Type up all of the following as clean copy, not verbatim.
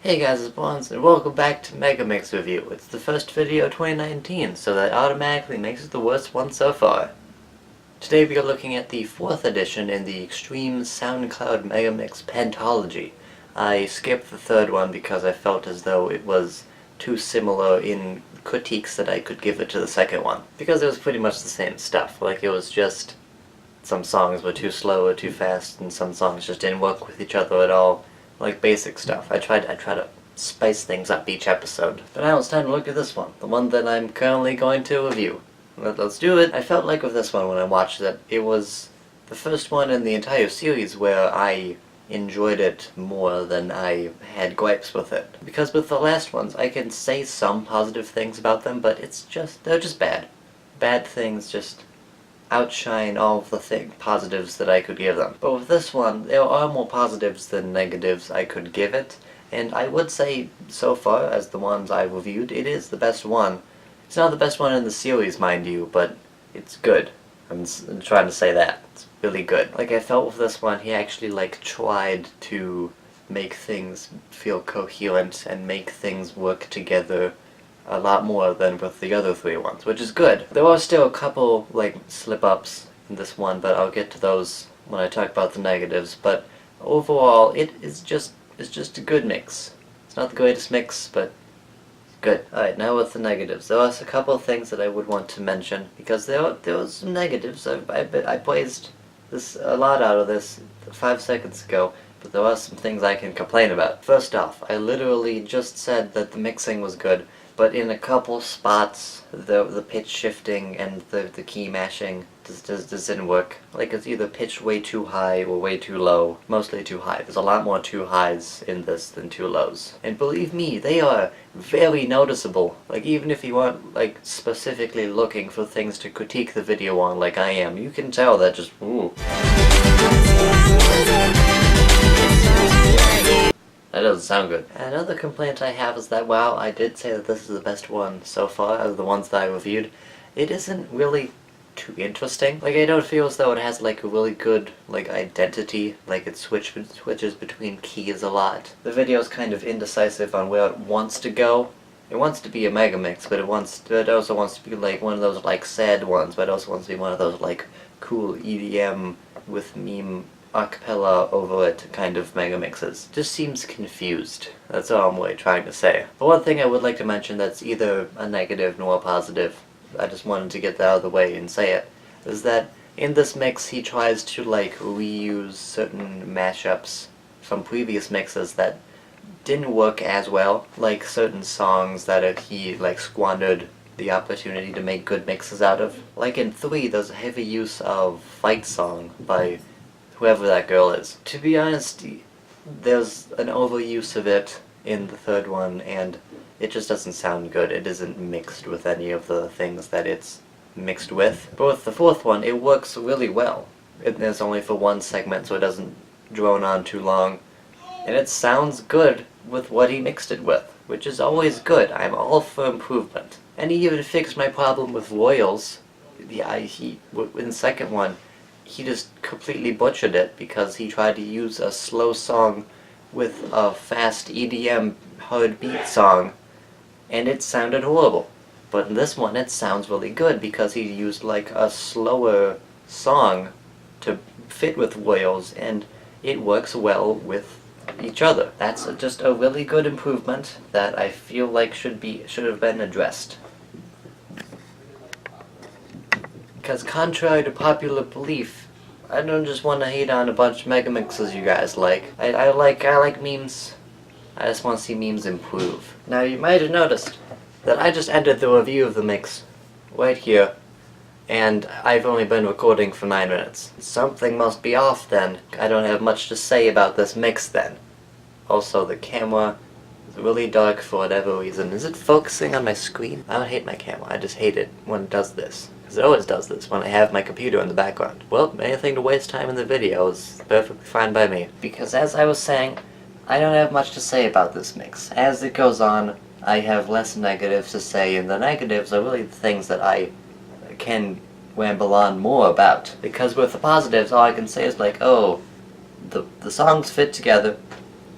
Hey guys, it's Bonds, and welcome back to Megamix Review. It's the first video of 2019, so that automatically makes it the worst one so far. Today we are looking at the 4th edition in the Extreme Soundcloud Megamix Pentology. I skipped the 3rd one because I felt as though it was too similar in critiques that I could give it to the 2nd one. Because it was pretty much the same stuff, like it was just some songs were too slow or too fast, and some songs just didn't work with each other at all. Like basic stuff. I try to spice things up each episode. But now it's time to look at this one, the one that I'm currently going to review. Let's do it. I felt like with this one when I watched it, it was the first one in the entire series where I enjoyed it more than I had gripes with it. Because with the last ones, I can say some positive things about them, but they're just bad. Bad things just outshine all of the positives that I could give them. But with this one, there are more positives than negatives I could give it, and I would say, so far, as the ones I've reviewed, it is the best one. It's not the best one in the series, mind you, but it's good. I'm trying to say that. It's really good. Like, I felt with this one, he actually, tried to make things feel coherent and make things work together a lot more than with the other 3 ones, which is good. There are still a couple, slip-ups in this one, but I'll get to those when I talk about the negatives. But overall, it's just a good mix. It's not the greatest mix, but it's good. Alright, now with the negatives. There are a couple of things that I would want to mention, because there was some negatives. I praised this a lot out of this 5 seconds ago, but there are some things I can complain about. First off, I literally just said that the mixing was good, but in a couple spots, the pitch shifting and the key mashing just didn't work. Like, it's either pitched way too high or way too low. Mostly too high. There's a lot more too highs in this than too lows. And believe me, they are very noticeable. Like, even if you aren't, specifically looking for things to critique the video on like I am, you can tell that just, ooh. That doesn't sound good. Another complaint I have is that while I did say that this is the best one so far out of the ones that I reviewed, it isn't really too interesting. Like, I don't feel as though it has a really good identity, it switches between keys a lot. The video's kind of indecisive on where it wants to go. It wants to be a Megamix, but it also wants to be one of those sad ones, but it also wants to be one of those cool EDM with meme acapella over it kind of Megamixes. Just seems confused. That's all I'm really trying to say. But one thing I would like to mention that's either a negative nor a positive, I just wanted to get that out of the way and say it, is that in this mix he tries to reuse certain mashups from previous mixes that didn't work as well, like certain songs that he squandered the opportunity to make good mixes out of. Like in 3, there's a heavy use of Fight Song by whoever that girl is. To be honest, there's an overuse of it in the 3rd one, and it just doesn't sound good. It isn't mixed with any of the things that it's mixed with. But with the 4th one, it works really well. It's only for one segment, so it doesn't drone on too long. And it sounds good with what he mixed it with, which is always good. I'm all for improvement. And he even fixed my problem with royals. In the 2nd one, he just completely butchered it because he tried to use a slow song with a fast EDM hard beat song, and it sounded horrible. But in this one it sounds really good because he used a slower song to fit with royals, and it works well with each other. That's just a really good improvement that I feel should have been addressed. Because contrary to popular belief, I don't just want to hate on a bunch of Megamixes you guys like. I like memes. I just want to see memes improve. Now you might have noticed that I just ended the review of the mix right here, and I've only been recording for 9 minutes. Something must be off then. I don't have much to say about this mix then. Also, the camera is really dark for whatever reason. Is it focusing on my screen? I don't hate my camera, I just hate it when it does this. Because it always does this when I have my computer in the background. Well, anything to waste time in the video is perfectly fine by me. Because as I was saying, I don't have much to say about this mix. As it goes on, I have less negatives to say, and the negatives are really the things that I can ramble on more about. Because with the positives, all I can say is oh, the songs fit together,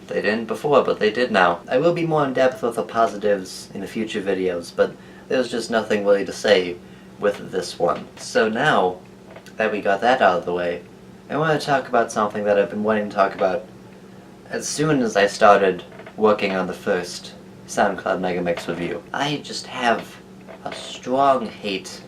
They didn't before, but they did now. I will be more in depth with the positives in the future videos, but there's just nothing really to say with this one. So now that we got that out of the way, I want to talk about something that I've been wanting to talk about as soon as I started working on the first SoundCloud Megamix review. I just have a strong hate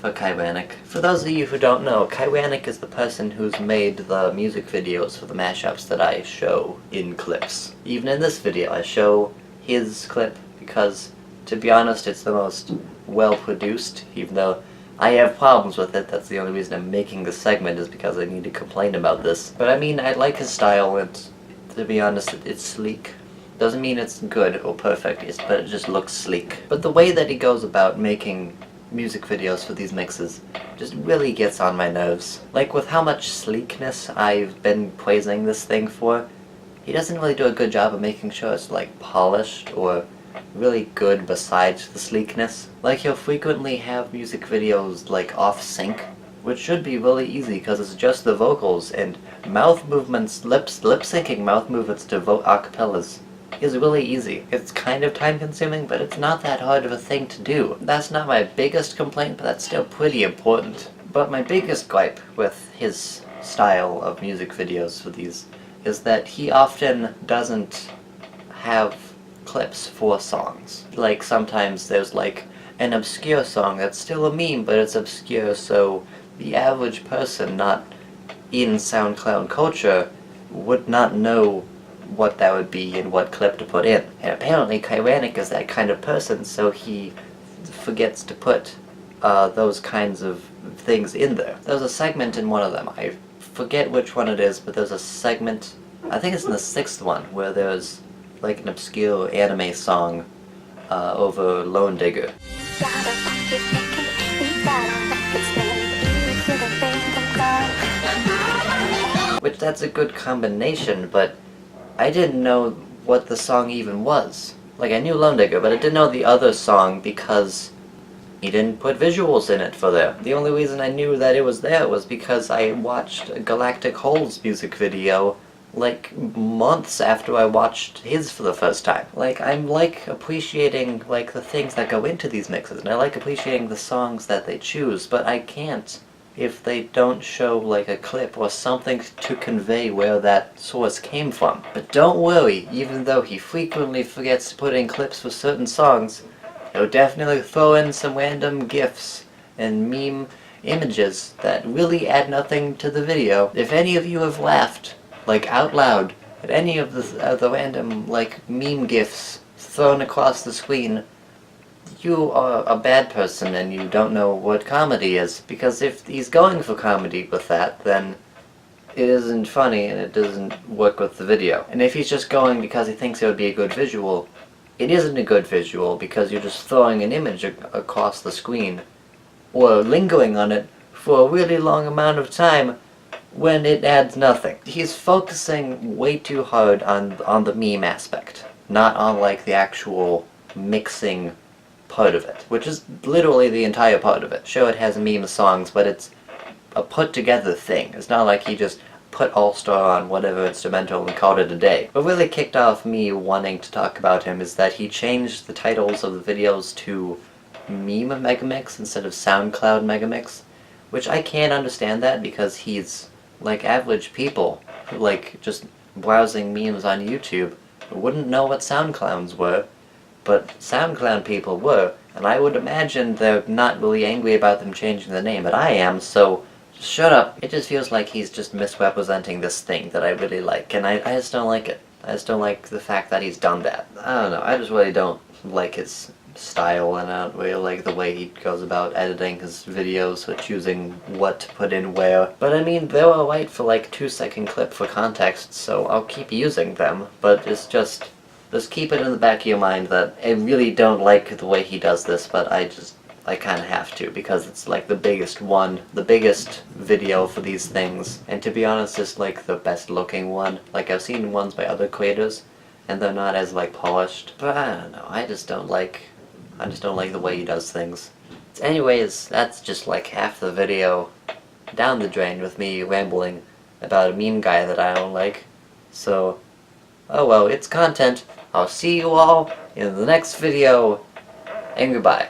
for Cyranek. For those of you who don't know, Cyranek is the person who's made the music videos for the mashups that I show in clips. Even in this video, I show his clip because, to be honest, it's the most well-produced, even though I have problems with it. That's the only reason I'm making this segment, is because I need to complain about this. But I mean, I like his style, and to be honest, it's sleek. Doesn't mean it's good or perfect, but it just looks sleek. But the way that he goes about making music videos for these mixes just really gets on my nerves. Like, with how much sleekness I've been praising this thing for, he doesn't really do a good job of making sure it's, like, polished or really good besides the sleekness. Like, he'll frequently have music videos, like, off-sync, which should be really easy because it's just the vocals, and mouth movements, lip-syncing mouth movements to acapellas is really easy. It's kind of time-consuming, but it's not that hard of a thing to do. That's not my biggest complaint, but that's still pretty important. But my biggest gripe with his style of music videos for these is that he often doesn't have clips for songs. Like, sometimes there's like an obscure song that's still a meme, but it's obscure, so the average person not in SoundCloud culture would not know what that would be and what clip to put in. And apparently Cyranek is that kind of person, so he forgets to put those kinds of things in there. There's a segment in one of them, I forget which one it is, but there's a segment, I think it's in the 6th one, where there's like an obscure anime song over Lone Digger. Which, that's a good combination, but I didn't know what the song even was. Like, I knew Lone Digger, but I didn't know the other song because he didn't put visuals in it for there. The only reason I knew that it was there was because I watched Galactic Hole's music video like months after I watched his for the first time. Like, I'm like appreciating like the things that go into these mixes, and I like appreciating the songs that they choose, but I can't if they don't show like a clip or something to convey where that source came from. But don't worry, even though he frequently forgets to put in clips for certain songs, he'll definitely throw in some random GIFs and meme images that really add nothing to the video. If any of you have laughed, like out loud, at any of the random like meme GIFs thrown across the screen, you are a bad person and you don't know what comedy is. Because if he's going for comedy with that, then it isn't funny and it doesn't work with the video. And if he's just going because he thinks it would be a good visual, it isn't a good visual because you're just throwing an image across the screen or lingering on it for a really long amount of time when it adds nothing. He's focusing way too hard on the meme aspect, not on like the actual mixing part of it, which is literally the entire part of it. Sure, it has meme songs, but it's a put-together thing. It's not like he just put All-Star on whatever instrumental and called it a day. What really kicked off me wanting to talk about him is that he changed the titles of the videos to Meme Megamix instead of SoundCloud Megamix, which I can't understand that because he's like average people who like just browsing memes on YouTube wouldn't know what SoundClowns were, but SoundClown people were, and I would imagine they're not really angry about them changing the name, but I am, so just shut up. It just feels like he's just misrepresenting this thing that I really like, and I just don't like it. I just don't like the fact that he's done that. I don't know, I just really don't like his style, and I don't really like the way he goes about editing his videos or choosing what to put in where. But I mean, they're alright for like 2-second clip for context, so I'll keep using them, but it's just keep it in the back of your mind that I really don't like the way he does this, but I kind of have to, because it's like the biggest video for these things, and to be honest, it's like the best looking one. Like, I've seen ones by other creators, and they're not as like polished, but I don't know, I just don't like the way he does things. Anyways, that's just like half the video down the drain with me rambling about a meme guy that I don't like, so Oh well, it's content. I'll see you all in the next video, and goodbye.